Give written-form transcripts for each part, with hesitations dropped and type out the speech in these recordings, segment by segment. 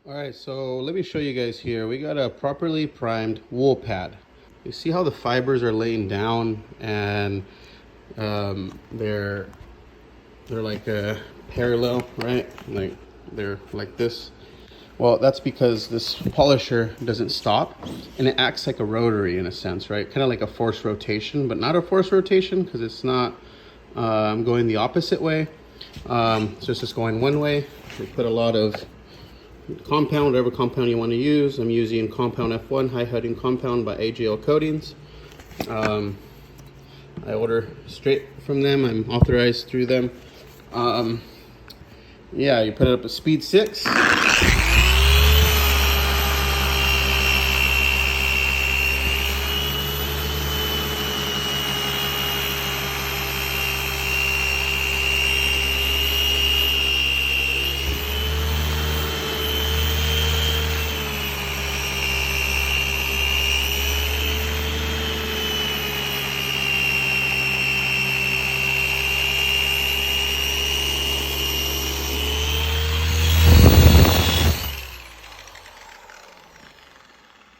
All right, so let me show you guys here. We got a properly primed wool pad. You see how the fibers are laying down and they're like parallel, right? Like they're like this. Well, that's because this polisher doesn't stop and it acts like a rotary in a sense, right? Kind of like a forced rotation, but not a forced rotation because it's not going the opposite way. So it's just going one way. We put a lot of compound, whatever compound you want to use. I'm using compound F1 high heading compound by AJL Coatings. I order straight from them. I'm authorized through them. Yeah, you put it up to speed 6.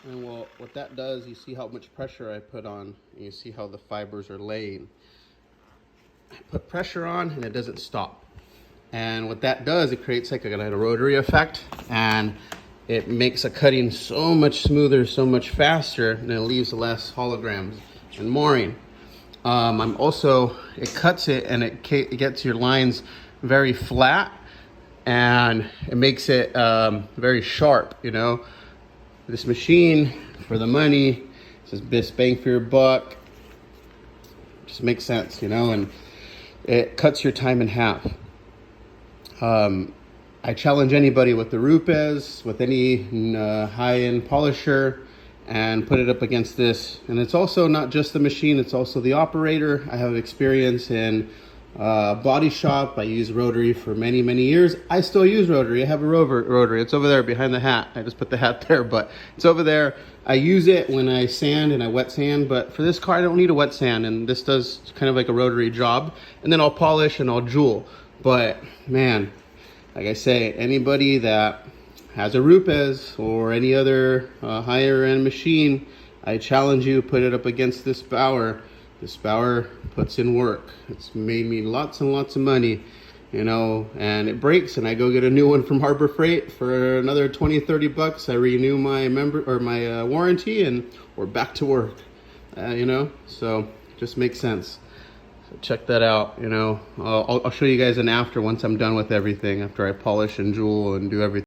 And well, what that does, you see how much pressure I put on, and you see how the fibers are laying. I put pressure on and it doesn't stop. And what that does, it creates like a rotary effect, and it makes a cutting so much smoother, so much faster, and it leaves less holograms and mooring. I'm also, it cuts it and it gets your lines very flat, and it makes it very sharp, you know. This machine, for the money, it's just best bang for your buck. Just makes sense, you know, and it cuts your time in half. I challenge anybody with the Rupes, with any high-end polisher, and put it up against this. And it's also not just the machine, it's also the operator. I have experience in body shop. I used rotary for many years. I still use rotary. I have a rotary. It's over there behind the hat. I just put the hat there, but it's over there. I use it when I sand and I wet sand, but for this car I don't need a wet sand, and this does kind of like a rotary job. And then I'll polish and I'll jewel. But man, like I say, anybody that has a Rupes or any other higher end machine, I challenge you, put it up against this Bauer. This Bauer puts in work. It's made me lots and lots of money, you know, and it breaks and I go get a new one from Harbor Freight for another 20-30 bucks. I renew my warranty and we're back to work, you know, so it just makes sense. So check that out, you know. I'll show you guys an after once I'm done with everything, after I polish and jewel and do everything.